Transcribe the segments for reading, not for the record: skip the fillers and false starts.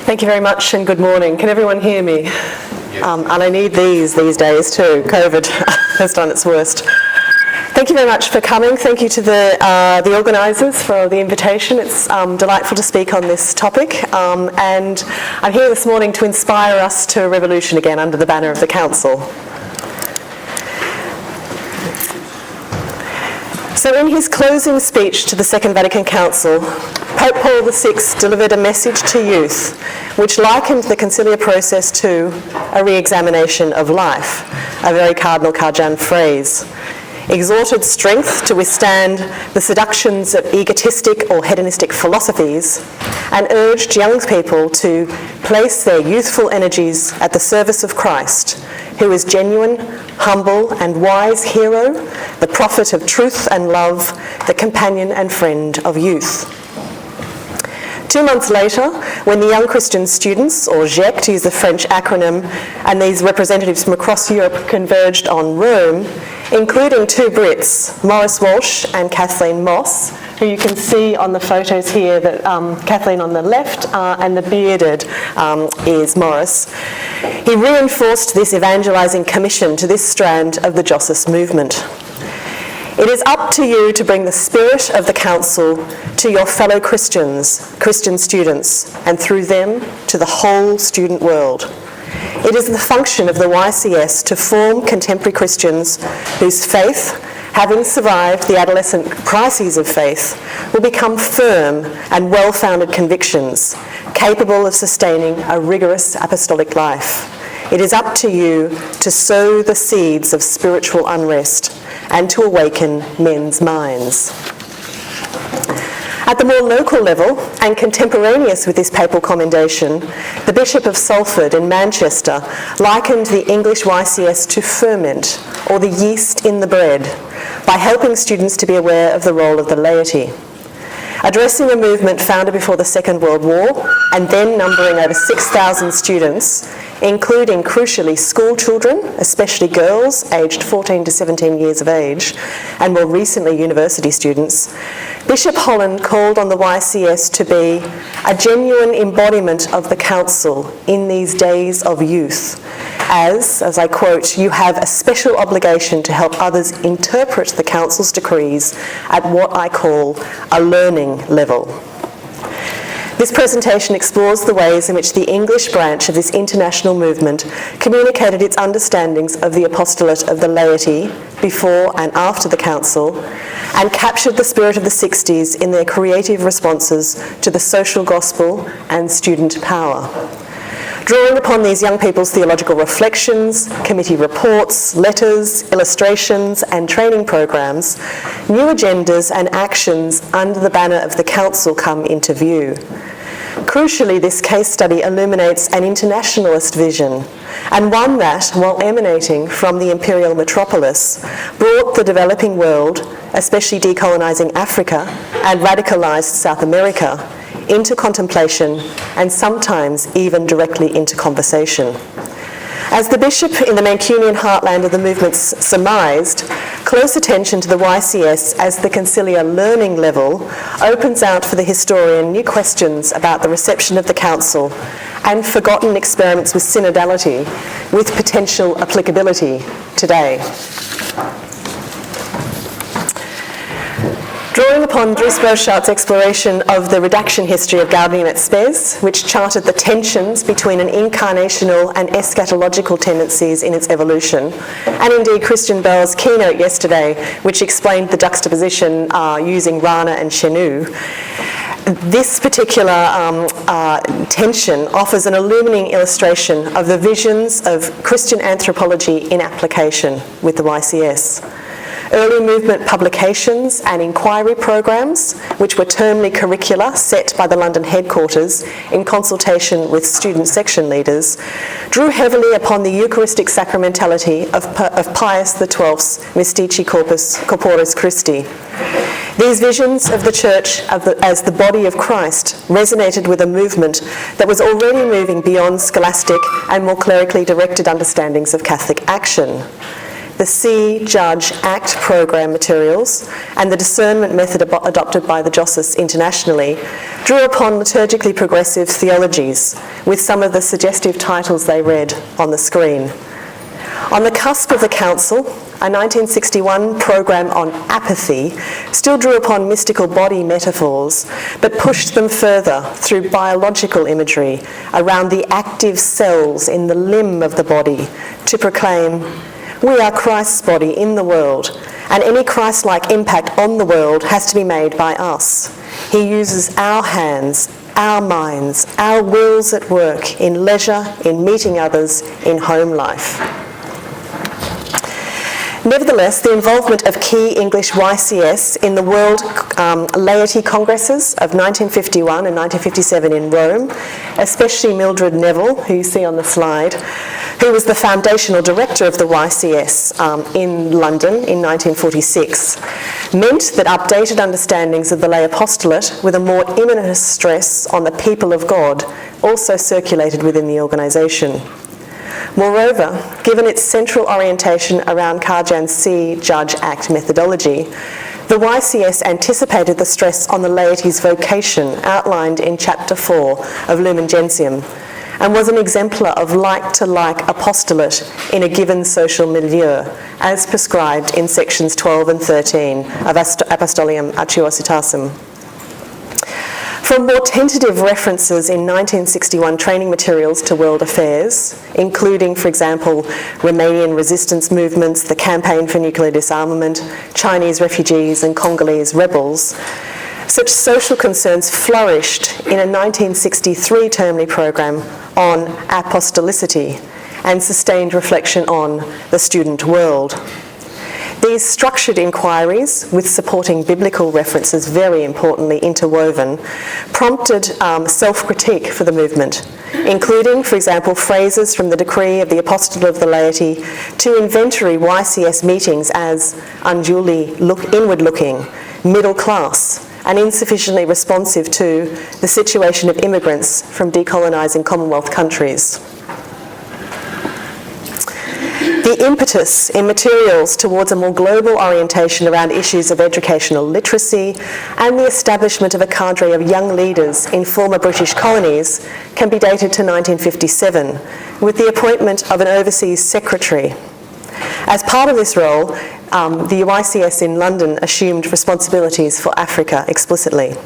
Thank you very much and good morning. Can everyone hear me? And I need these days too. COVID has done its worst. Thank you very much for coming. Thank you to the organisers for the invitation. It's delightful to speak on this topic. And I'm here this morning to inspire us to a revolution again under the banner of the Council. So in his closing speech to the Second Vatican Council, Pope Paul VI delivered a message to youth which likened the conciliar process to a re-examination of life, a very Cardinal Carjan phrase, exhorted strength to withstand the seductions of egotistic or hedonistic philosophies, and urged young people to place their youthful energies at the service of Christ, who is genuine, humble and wise hero, the prophet of truth and love, the companion and friend of youth. 2 months later, when the young Christian students, or GEC to use the French acronym, and these representatives from across Europe converged on Rome, including 2 Brits, Maurice Walsh and Kathleen Moss, who you can see on the photos here, that Kathleen on the left and the bearded is Maurice. He reinforced this evangelising commission to this strand of the Josus movement. It is up to you to bring the spirit of the Council to your fellow Christians, Christian students, and through them to the whole student world. It is the function of the YCS to form contemporary Christians whose faith, having survived the adolescent crises of faith, will become firm and well-founded convictions, capable of sustaining a rigorous apostolic life. It is up to you to sow the seeds of spiritual unrest and to awaken men's minds. At the more local level, and contemporaneous with this papal commendation, the Bishop of Salford in Manchester likened the English YCS to ferment, or the yeast in the bread, by helping students to be aware of the role of the laity. Addressing a movement founded before the Second World War and then numbering over 6,000 students, including crucially school children, especially girls aged 14 to 17 years of age, and more recently university students, Bishop Holland called on the YCS to be a genuine embodiment of the Council in these days of youth, as I quote, "you have a special obligation to help others interpret the Council's decrees at what I call a learning level." This presentation explores the ways in which the English branch of this international movement communicated its understandings of the apostolate of the laity before and after the Council, and captured the spirit of the 60s in their creative responses to the social gospel and student power. Drawing upon these young people's theological reflections, committee reports, letters, illustrations and training programs, new agendas and actions under the banner of the Council come into view. Crucially, this case study illuminates an internationalist vision, and one that, while emanating from the imperial metropolis, brought the developing world, especially decolonising Africa and radicalised South America, into contemplation and sometimes even directly into conversation. As the Bishop in the Mancunian heartland of the movements surmised, close attention to the YCS as the conciliar learning level opens out for the historian new questions about the reception of the Council and forgotten experiments with synodality with potential applicability today. Drawing upon Dries Boschart's exploration of the redaction history of Gaudium et Spes, which charted the tensions between an incarnational and eschatological tendencies in its evolution, and indeed Christian Bell's keynote yesterday, which explained the juxtaposition using Rana and Chenu, this particular tension offers an illuminating illustration of the visions of Christian anthropology in application with the YCS. Early movement publications and inquiry programs, which were termly curricula set by the London headquarters in consultation with student section leaders, drew heavily upon the Eucharistic sacramentality of Pius XII's Mystici Corporis Christi. These visions of the Church as the body of Christ resonated with a movement that was already moving beyond scholastic and more clerically directed understandings of Catholic action. the See, Judge, Act program materials, and the discernment method adopted by the Jossis internationally, drew upon liturgically progressive theologies, with some of the suggestive titles they read on the screen. On the cusp of the Council, a 1961 program on apathy still drew upon mystical body metaphors, but pushed them further through biological imagery around the active cells in the limb of the body to proclaim, "We are Christ's body in the world, and any Christ-like impact on the world has to be made by us. He uses our hands, our minds, our wills at work in leisure, in meeting others, in home life." Nevertheless, the involvement of key English YCS in the World Laity Congresses of 1951 and 1957 in Rome, especially Mildred Neville, who you see on the slide, who was the foundational director of the YCS in London in 1946, meant that updated understandings of the lay apostolate with a more imminent stress on the people of God also circulated within the organisation. Moreover, given its central orientation around Karjan's See, Judge, Act methodology, the YCS anticipated the stress on the laity's vocation outlined in Chapter 4 of Lumen Gentium, and was an exemplar of like-to-like apostolate in a given social milieu, as prescribed in sections 12 and 13 of Apostolium Actuositasum. From more tentative references in 1961 training materials to world affairs, including, for example, Romanian resistance movements, the Campaign for Nuclear Disarmament, Chinese refugees and Congolese rebels, such social concerns flourished in a 1963 termly program on apostolicity and sustained reflection on the student world. These structured inquiries, with supporting biblical references very importantly interwoven, prompted self-critique for the movement, including, for example, phrases from the decree of the Apostolate of the Laity to inventory YCS meetings as unduly inward-looking, middle class, and insufficiently responsive to the situation of immigrants from decolonising Commonwealth countries. The impetus in materials towards a more global orientation around issues of educational literacy and the establishment of a cadre of young leaders in former British colonies can be dated to 1957, with the appointment of an overseas secretary. As part of this role, the YCS in London assumed responsibilities for Africa explicitly.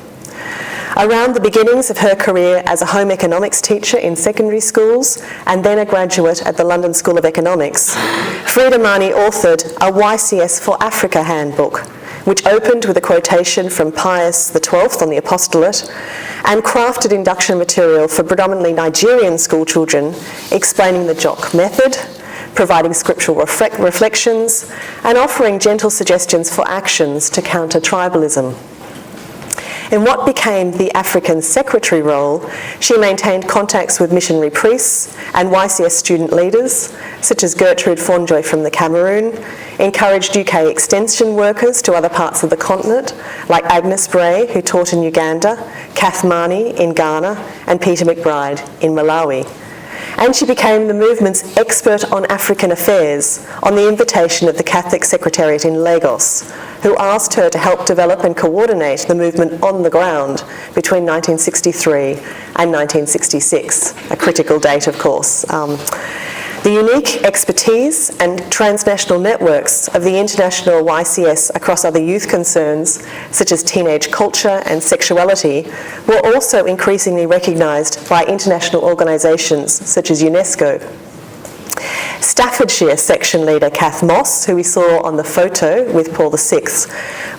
Around the beginnings of her career as a home economics teacher in secondary schools and then a graduate at the London School of Economics, Frida Mani authored a YCS for Africa handbook, which opened with a quotation from Pius XII on the apostolate and crafted induction material for predominantly Nigerian school children, explaining the JOC method, providing scriptural reflections, and offering gentle suggestions for actions to counter tribalism. In what became the African secretary role, she maintained contacts with missionary priests and YCS student leaders, such as Gertrude Fonjoy from the Cameroon, encouraged UK extension workers to other parts of the continent, like Agnes Bray, who taught in Uganda, Kath Mani in Ghana, and Peter McBride in Malawi. And she became the movement's expert on African affairs on the invitation of the Catholic Secretariat in Lagos, who asked her to help develop and coordinate the movement on the ground between 1963 and 1966, a critical date, of course. The unique expertise and transnational networks of the international YCS across other youth concerns, such as teenage culture and sexuality, were also increasingly recognised by international organisations such as UNESCO. Staffordshire section leader Kath Moss, who we saw on the photo with Paul VI,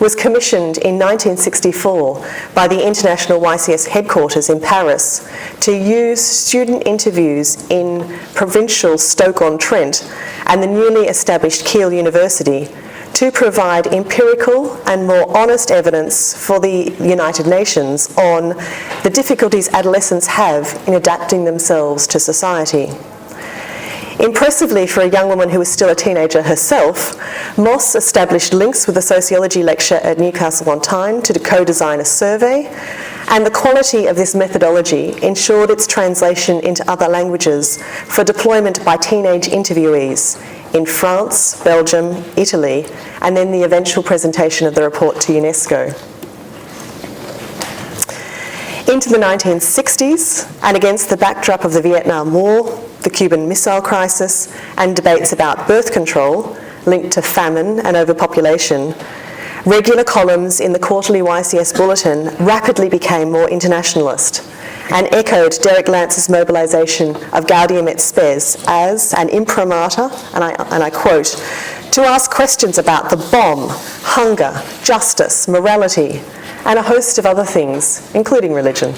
was commissioned in 1964 by the International YCS headquarters in Paris to use student interviews in provincial Stoke-on-Trent and the newly established Keele University to provide empirical and more honest evidence for the United Nations on the difficulties adolescents have in adapting themselves to society. Impressively for a young woman who was still a teenager herself, Moss established links with a sociology lecturer at Newcastle on Tyne to co-design a survey, and the quality of this methodology ensured its translation into other languages for deployment by teenage interviewees in France, Belgium, Italy, and then the eventual presentation of the report to UNESCO. Into the 1960s, and against the backdrop of the Vietnam War, the Cuban Missile Crisis, and debates about birth control linked to famine and overpopulation, regular columns in the quarterly YCS bulletin rapidly became more internationalist and echoed Derek Lance's mobilisation of Gaudium et Spes as an imprimatur, and I quote, to ask questions about the bomb, hunger, justice, morality, and a host of other things, including religion.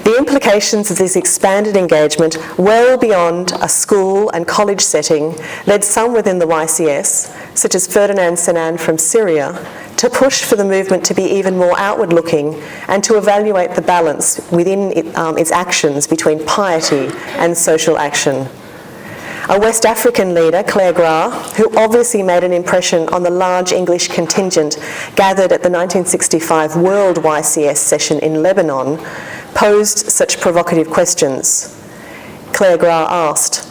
The implications of this expanded engagement well beyond a school and college setting led some within the YCS, such as Ferdinand Senan from Syria, to push for the movement to be even more outward-looking and to evaluate the balance within its actions between piety and social action. A West African leader, Claire Gra, who obviously made an impression on the large English contingent gathered at the 1965 World YCS session in Lebanon, posed such provocative questions. Claire Gra asked,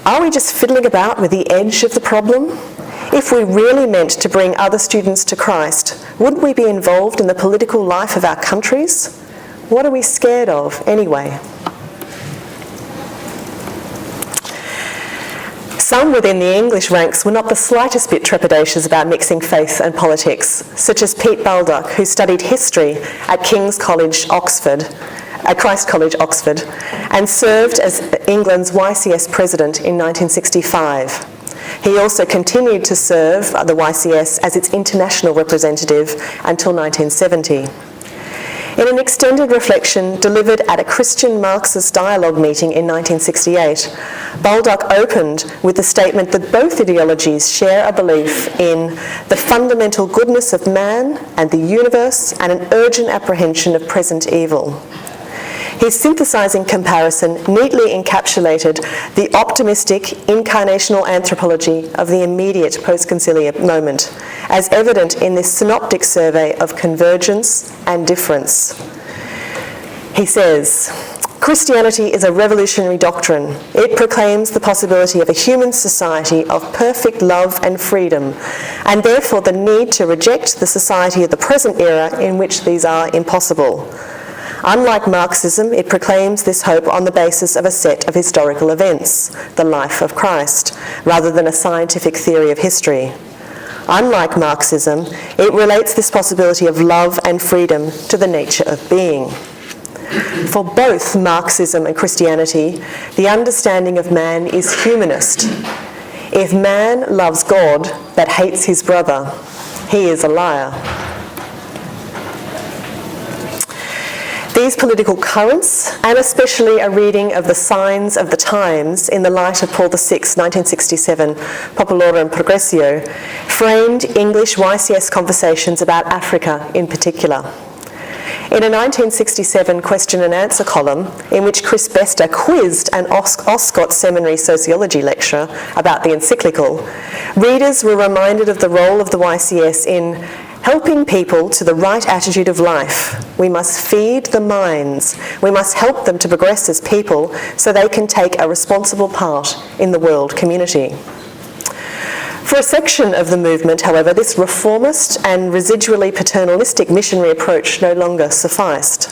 "Are we just fiddling about with the edge of the problem? If we really meant to bring other students to Christ, wouldn't we be involved in the political life of our countries? What are we scared of anyway?" Some within the English ranks were not the slightest bit trepidatious about mixing faith and politics, such as Pete Baldock, who studied history at Christ College, Oxford, and served as England's YCS president in 1965. He also continued to serve the YCS as its international representative until 1970. In an extended reflection delivered at a Christian Marxist dialogue meeting in 1968, Baldock opened with the statement that both ideologies share a belief in the fundamental goodness of man and the universe and an urgent apprehension of present evil. His synthesizing comparison neatly encapsulated the optimistic incarnational anthropology of the immediate post-conciliar moment, as evident in this synoptic survey of convergence and difference. He says, "Christianity is a revolutionary doctrine. It proclaims the possibility of a human society of perfect love and freedom, and therefore the need to reject the society of the present era in which these are impossible. Unlike Marxism, it proclaims this hope on the basis of a set of historical events, the life of Christ, rather than a scientific theory of history. Unlike Marxism, it relates this possibility of love and freedom to the nature of being. For both Marxism and Christianity, the understanding of man is humanist. If man loves God but hates his brother, he is a liar." These political currents, and especially a reading of the Signs of the Times in the light of Paul VI's 1967 Populorum Progressio, framed English YCS conversations about Africa in particular. In a 1967 question and answer column, in which Chris Bester quizzed an Oscott Seminary sociology lecturer about the encyclical, readers were reminded of the role of the YCS in helping people to the right attitude of life. We must feed the minds. We must help them to progress as people so they can take a responsible part in the world community. For a section of the movement, however, this reformist and residually paternalistic missionary approach no longer sufficed.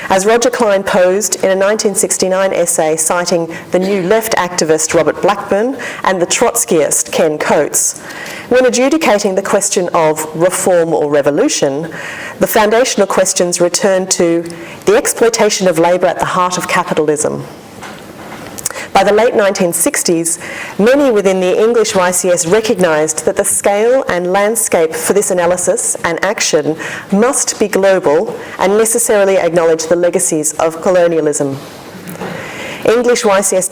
As Roger Klein posed in a 1969 essay citing the New Left activist Robert Blackburn and the Trotskyist Ken Coates, when adjudicating the question of reform or revolution, the foundational questions returned to the exploitation of labour at the heart of capitalism. By the late 1960s, many within the English YCS recognised that the scale and landscape for this analysis and action must be global and necessarily acknowledge the legacies of colonialism. English YCS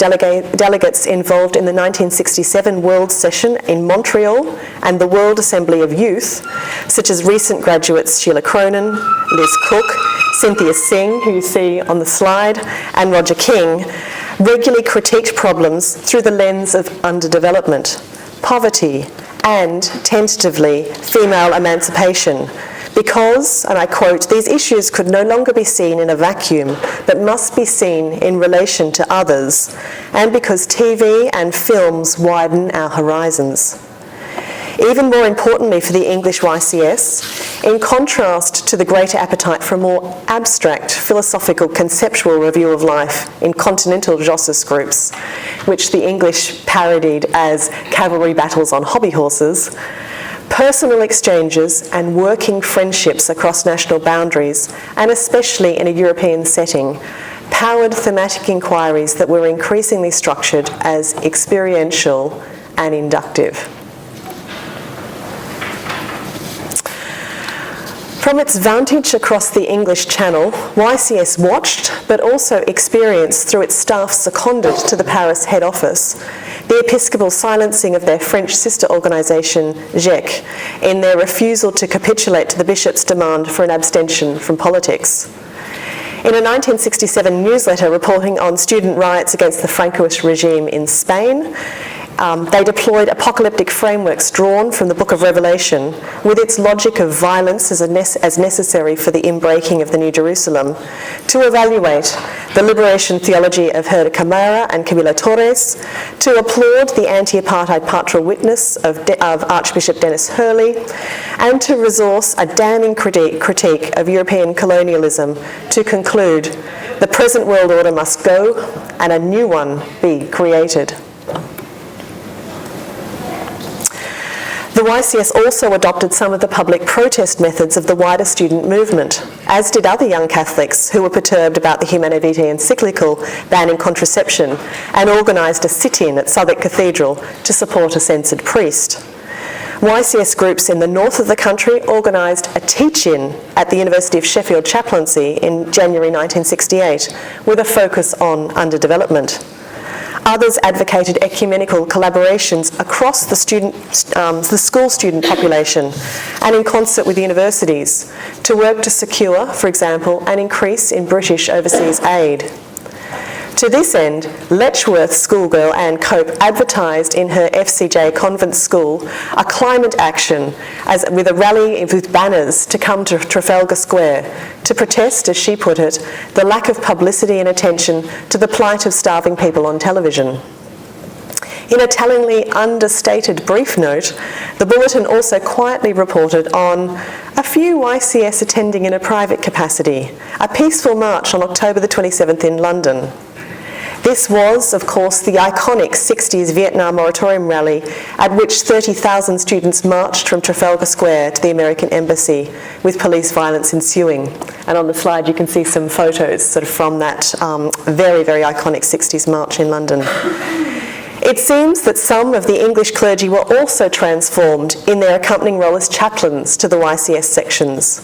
delegates involved in the 1967 World Session in Montreal and the World Assembly of Youth, such as recent graduates Sheila Cronin, Liz Cook, Cynthia Singh, who you see on the slide, and Roger King, regularly critiqued problems through the lens of underdevelopment, poverty, and, tentatively, female emancipation, because, and I quote, "these issues could no longer be seen in a vacuum, but must be seen in relation to others, and because TV and films widen our horizons." Even more importantly for the English YCS, in contrast to the greater appetite for a more abstract, philosophical, conceptual review of life in continental Jossis groups, which the English parodied as cavalry battles on hobby horses, personal exchanges and working friendships across national boundaries, and especially in a European setting, powered thematic inquiries that were increasingly structured as experiential and inductive. From its vantage across the English Channel, YCS watched, but also experienced through its staff seconded to the Paris head office, the episcopal silencing of their French sister organisation, GEC, in their refusal to capitulate to the bishop's demand for an abstention from politics. In a 1967 newsletter reporting on student riots against the Francoist regime in Spain, they deployed apocalyptic frameworks drawn from the Book of Revelation with its logic of violence as necessary for the inbreaking of the New Jerusalem to evaluate the liberation theology of Herder Camara and Camila Torres, to applaud the anti-apartheid pastoral witness of Archbishop Dennis Hurley, and to resource a damning critique of European colonialism to conclude the present world order must go and a new one be created. The YCS also adopted some of the public protest methods of the wider student movement, as did other young Catholics who were perturbed about the Humanae Vitae encyclical banning contraception and organised a sit-in at Southwark Cathedral to support a censored priest. YCS groups in the north of the country organised a teach-in at the University of Sheffield chaplaincy in January 1968 with a focus on underdevelopment. Others advocated ecumenical collaborations across the school student population and in concert with universities to work to secure, for example, an increase in British overseas aid. To this end, Letchworth schoolgirl Anne Cope advertised in her FCJ convent school a climate action with a rally with banners to come to Trafalgar Square to protest, as she put it, the lack of publicity and attention to the plight of starving people on television. In a tellingly understated brief note, the bulletin also quietly reported on a few YCS attending in a private capacity, a peaceful march on October the 27th in London. This was, of course, the iconic 60s Vietnam moratorium rally at which 30,000 students marched from Trafalgar Square to the American Embassy, with police violence ensuing. And on the slide you can see some photos sort of from that very, very iconic 60s march in London. It seems that some of the English clergy were also transformed in their accompanying role as chaplains to the YCS sections.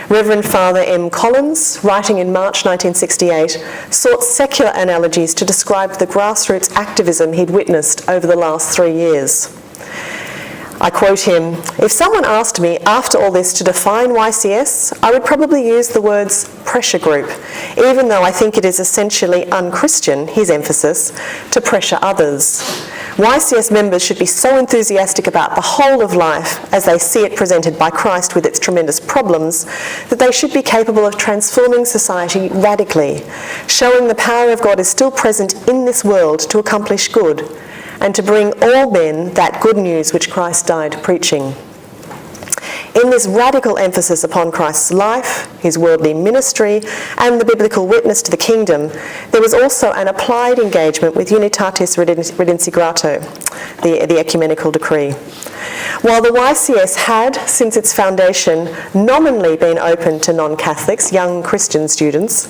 Reverend Father M. Collins, writing in March 1968, sought secular analogies to describe the grassroots activism he'd witnessed over the last 3 years. I quote him, "If someone asked me after all this to define YCS, I would probably use the words pressure group, even though I think it is essentially unchristian," his emphasis, "to pressure others. YCS members should be so enthusiastic about the whole of life as they see it presented by Christ with its tremendous problems, that they should be capable of transforming society radically, showing the power of God is still present in this world to accomplish good, and to bring all men that good news which Christ died preaching." In this radical emphasis upon Christ's life, his worldly ministry, and the biblical witness to the kingdom, there was also an applied engagement with Unitatis Redintegrato, the ecumenical decree. While the YCS had, since its foundation, nominally been open to non-Catholics, young Christian students,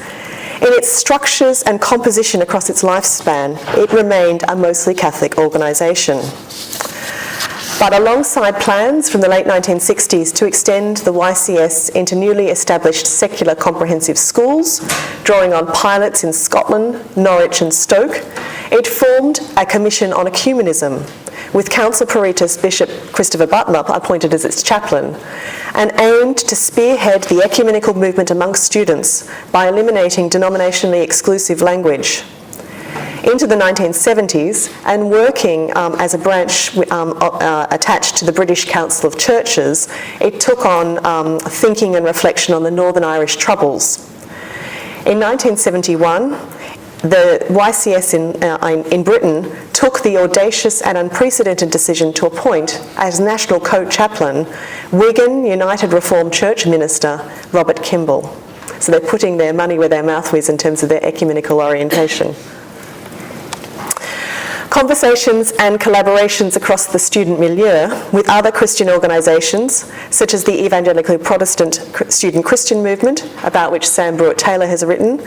in its structures and composition across its lifespan, it remained a mostly Catholic organisation. But alongside plans from the late 1960s to extend the YCS into newly established secular comprehensive schools, drawing on pilots in Scotland, Norwich and Stoke, it formed a commission on ecumenism, with Council Peritus Bishop Christopher Butler appointed as its chaplain, and aimed to spearhead the ecumenical movement amongst students by eliminating denominationally exclusive language. Into the 1970s, and working as a branch attached to the British Council of Churches, it took on thinking and reflection on the Northern Irish Troubles. In 1971, the YCS in Britain took the audacious and unprecedented decision to appoint as national co-chaplain Wigan United Reformed Church minister Robert Kimball. So they're putting their money where their mouth is in terms of their ecumenical orientation. Conversations and collaborations across the student milieu with other Christian organisations, such as the Evangelical Protestant Student Christian Movement, about which Sam Brewitt-Taylor has written,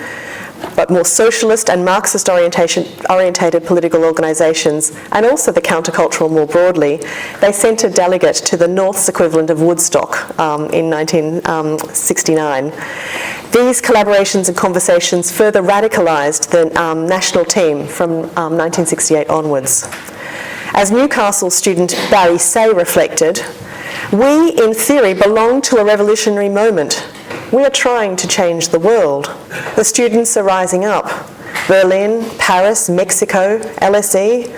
but more socialist and Marxist orientated political organisations, and also the countercultural more broadly, they sent a delegate to the North's equivalent of Woodstock in 1969. These collaborations and conversations further radicalised the national team from 1968 onwards. As Newcastle student Barry Say reflected, "We, in theory, belong to a revolutionary moment. We are trying to change the world. The students are rising up. Berlin, Paris, Mexico, LSE.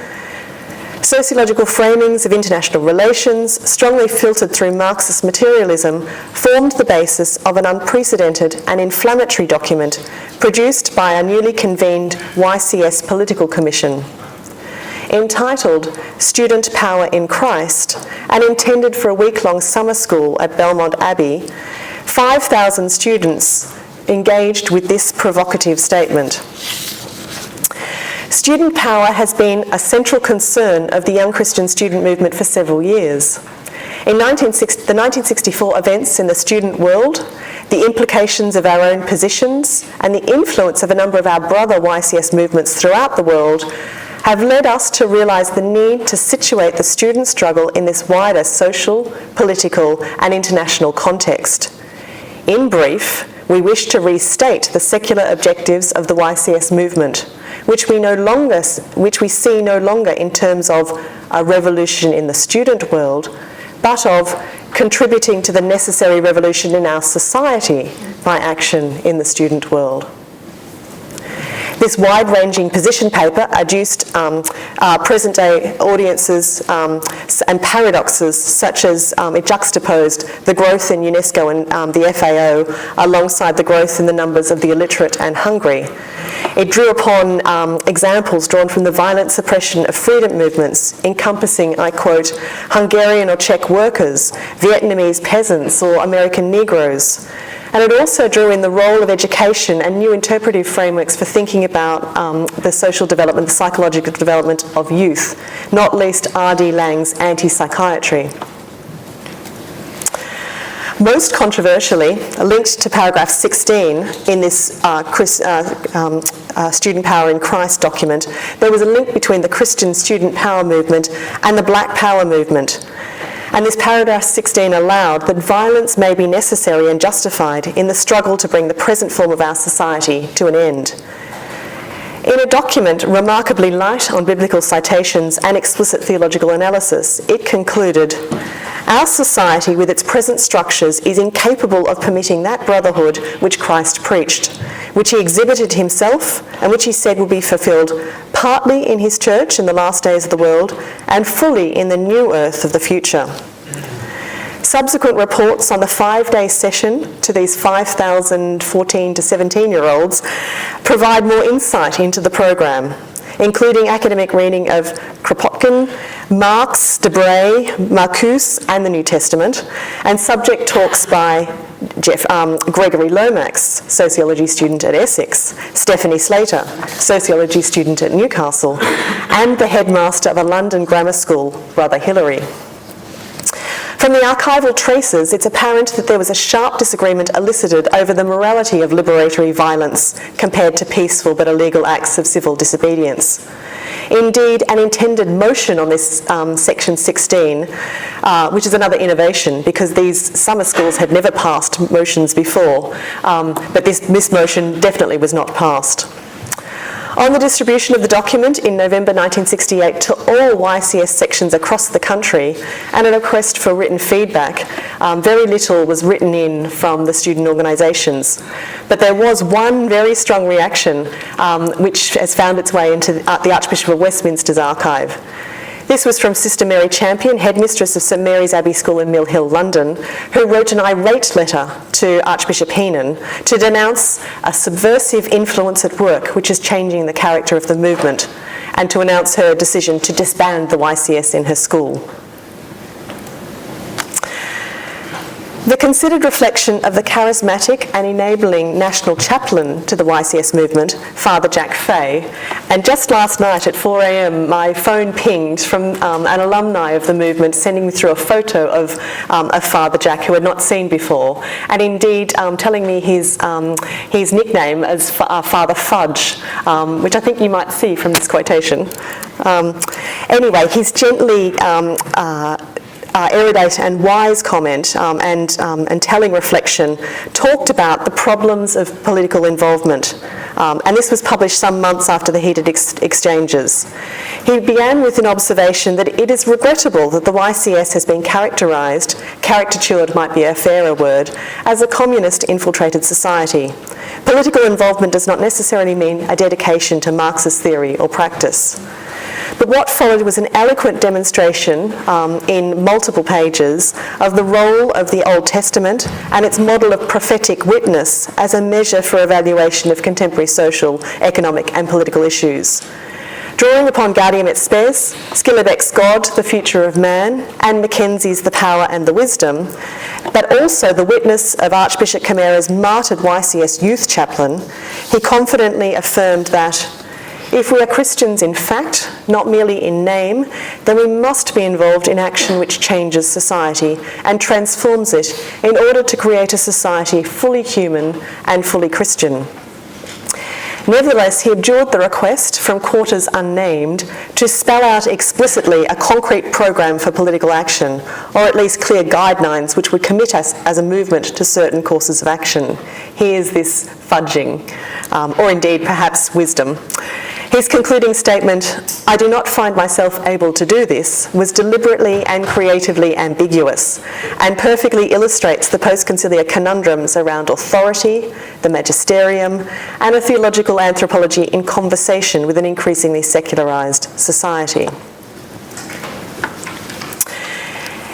Sociological framings of international relations, strongly filtered through Marxist materialism, formed the basis of an unprecedented and inflammatory document produced by a newly convened YCS Political Commission. Entitled Student Power in Christ, and intended for a week-long summer school at Belmont Abbey, 5,000 students engaged with this provocative statement. Student power has been a central concern of the young Christian student movement for several years. In the 1964 events in the student world, the implications of our own positions, and the influence of a number of our brother YCS movements throughout the world have led us to realise the need to situate the student struggle in this wider social, political and international context. In brief, we wish to restate the secular objectives of the YCS movement, which we see no longer in terms of a revolution in the student world, but of contributing to the necessary revolution in our society by action in the student world. This wide-ranging position paper adduced present-day audiences and paradoxes, such as it juxtaposed the growth in UNESCO and the FAO alongside the growth in the numbers of the illiterate and hungry. It drew upon examples drawn from the violent suppression of freedom movements, encompassing, I quote, Hungarian or Czech workers, Vietnamese peasants, or American Negroes. And it also drew in the role of education and new interpretive frameworks for thinking about the social development, the psychological development of youth, not least R.D. Laing's anti-psychiatry. Most controversially, linked to paragraph 16 in this Student Power in Christ document, there was a link between the Christian student power movement and the Black Power movement. And this paragraph 16 allowed that violence may be necessary and justified in the struggle to bring the present form of our society to an end. In a document remarkably light on biblical citations and explicit theological analysis, it concluded, "Our society with its present structures is incapable of permitting that brotherhood which Christ preached, which he exhibited himself and which he said will be fulfilled partly in his church in the last days of the world and fully in the new earth of the future." Subsequent reports on the 5-day session to these 5,000 14 to 17-year-olds provide more insight into the programme, including academic reading of Kropotkin, Marx, Debray, Marcuse and the New Testament, and subject talks by Gregory Lomax, sociology student at Essex, Stephanie Slater, sociology student at Newcastle, and the headmaster of a London grammar school, Brother Hilary. From the archival traces, it's apparent that there was a sharp disagreement elicited over the morality of liberatory violence compared to peaceful but illegal acts of civil disobedience. Indeed, an intended motion on this section 16, which is another innovation because these summer schools had never passed motions before, but this motion definitely was not passed. On the distribution of the document in November 1968 to all YCS sections across the country and a request for written feedback, very little was written in from the student organisations. But there was one very strong reaction which has found its way into the Archbishop of Westminster's archive. This was from Sister Mary Champion, headmistress of St Mary's Abbey School in Mill Hill, London, who wrote an irate letter to Archbishop Heenan to denounce a subversive influence at work which is changing the character of the movement, and to announce her decision to disband the YCS in her school. The considered reflection of the charismatic and enabling national chaplain to the YCS movement, Father Jack Fay, and just last night at 4 a.m. my phone pinged from an alumni of the movement sending me through a photo of Father Jack who had not seen before, and indeed telling me his nickname as Father Fudge, which I think you might see from this quotation. Anyway, his gently erudite and wise comment and telling reflection talked about the problems of political involvement, and this was published some months after the heated exchanges. He began with an observation that it is regrettable that the YCS has been caricatured might be a fairer word, as a communist-infiltrated society. Political involvement does not necessarily mean a dedication to Marxist theory or practice. But what followed was an eloquent demonstration in multiple pages of the role of the Old Testament and its model of prophetic witness as a measure for evaluation of contemporary social, economic and political issues. Drawing upon Gaudium et Spes, Schillebeck's God, the Future of Man, and Mackenzie's The Power and the Wisdom, but also the witness of Archbishop Camara's martyred YCS youth chaplain, he confidently affirmed that if we are Christians in fact, not merely in name, then we must be involved in action which changes society and transforms it in order to create a society fully human and fully Christian. Nevertheless, he abjured the request from quarters unnamed to spell out explicitly a concrete program for political action, or at least clear guidelines which would commit us as a movement to certain courses of action. Here's this fudging, or indeed perhaps wisdom. His concluding statement, "I do not find myself able to do this," was deliberately and creatively ambiguous and perfectly illustrates the post-conciliar conundrums around authority, the magisterium, and a theological anthropology in conversation with an increasingly secularised society.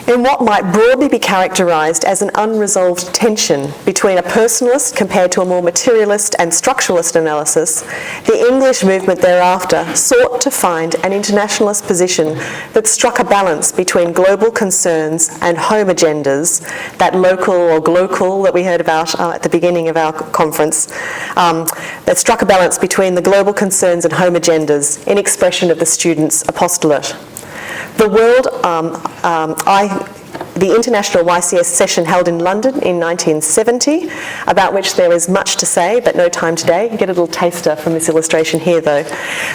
In what might broadly be characterised as an unresolved tension between a personalist compared to a more materialist and structuralist analysis, the English movement thereafter sought to find an internationalist position that struck a balance between global concerns and home agendas, that local or glocal that we heard about at the beginning of our conference, that struck a balance between the global concerns and home agendas in expression of the students' apostolate. The the International YCS session held in London in 1970, about which there is much to say, but no time today. You get a little taster from this illustration here, though.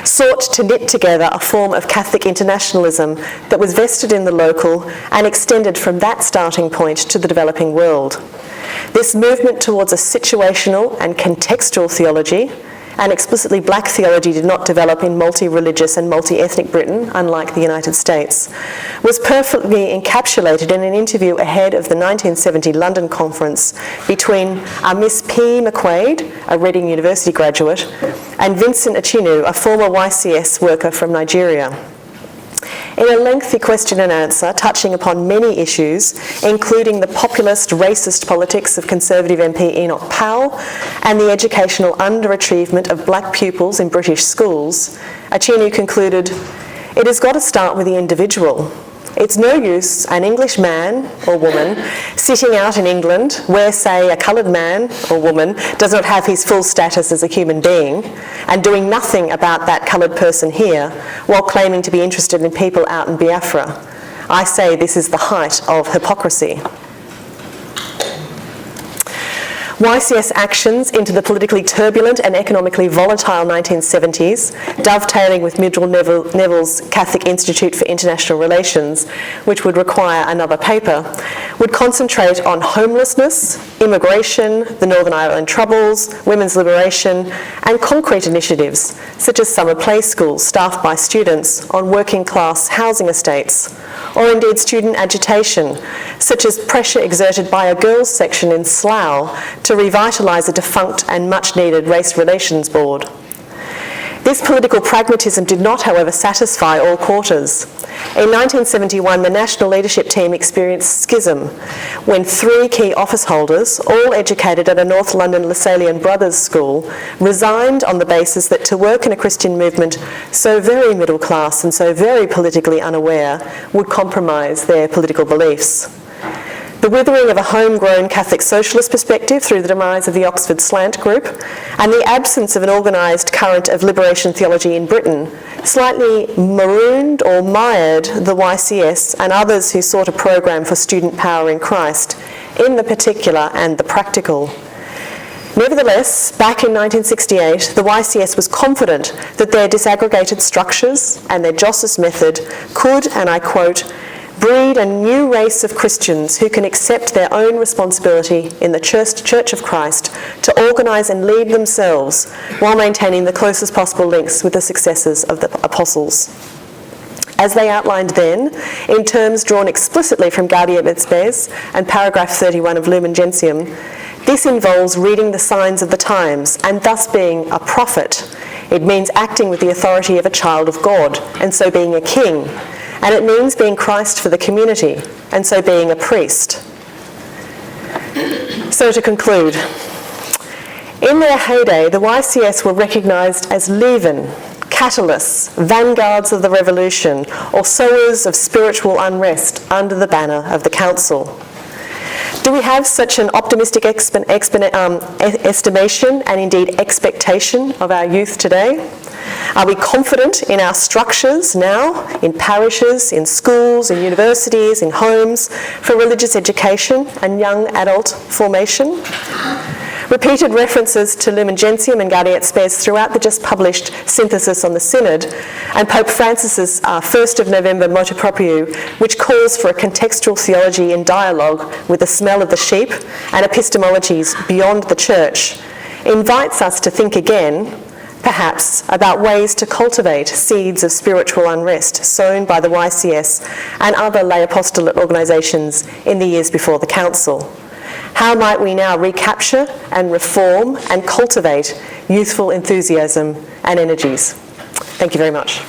Sought to knit together a form of Catholic internationalism that was vested in the local and extended from that starting point to the developing world. This movement towards a situational and contextual theology, and explicitly black theology did not develop in multi-religious and multi-ethnic Britain, unlike the United States, was perfectly encapsulated in an interview ahead of the 1970 London conference between Miss P. McQuaid, a Reading University graduate, and Vincent Achinu, a former YCS worker from Nigeria. In a lengthy question and answer touching upon many issues, including the populist, racist politics of Conservative MP Enoch Powell and the educational underachievement of black pupils in British schools, Achinu concluded, "It has got to start with the individual. It's no use an English man or woman sitting out in England where, say, a coloured man or woman does not have his full status as a human being and doing nothing about that coloured person here while claiming to be interested in people out in Biafra. I say this is the height of hypocrisy." YCS actions into the politically turbulent and economically volatile 1970s, dovetailing with Midrell Neville's Catholic Institute for International Relations, which would require another paper, would concentrate on homelessness, immigration, the Northern Ireland Troubles, women's liberation, and concrete initiatives, such as summer play schools staffed by students on working class housing estates, or indeed student agitation, such as pressure exerted by a girls' section in Slough to revitalise a defunct and much-needed race relations board. This political pragmatism did not, however, satisfy all quarters. In 1971, the national leadership team experienced schism when 3 key office holders, all educated at a North London Lasallian Brothers school, resigned on the basis that to work in a Christian movement so very middle class and so very politically unaware would compromise their political beliefs. The withering of a homegrown Catholic socialist perspective through the demise of the Oxford Slant Group, and the absence of an organised current of liberation theology in Britain slightly marooned or mired the YCS and others who sought a program for student power in Christ, in the particular and the practical. Nevertheless, back in 1968, the YCS was confident that their disaggregated structures and their Jossis method could, and I quote, breed a new race of Christians who can accept their own responsibility in the Church of Christ to organise and lead themselves while maintaining the closest possible links with the successors of the apostles. As they outlined then, in terms drawn explicitly from Gaudium et Spes and paragraph 31 of Lumen Gentium, this involves reading the signs of the times and thus being a prophet. It means acting with the authority of a child of God and so being a king. And it means being Christ for the community, and so being a priest. So to conclude, in their heyday, the YCS were recognised as leaven, catalysts, vanguards of the revolution, or sowers of spiritual unrest under the banner of the council. Do we have such an optimistic estimation and indeed expectation of our youth today? Are we confident in our structures now, in parishes, in schools, in universities, in homes, for religious education and young adult formation? Repeated references to Lumen Gentium and Gaudium et Spes throughout the just published synthesis on the Synod, and Pope Francis's 1st of November motu proprio, which calls for a contextual theology in dialogue with the smell of the sheep and epistemologies beyond the Church, invites us to think again, perhaps, about ways to cultivate seeds of spiritual unrest sown by the YCS and other lay apostolate organisations in the years before the Council. How might we now recapture and reform and cultivate youthful enthusiasm and energies? Thank you very much.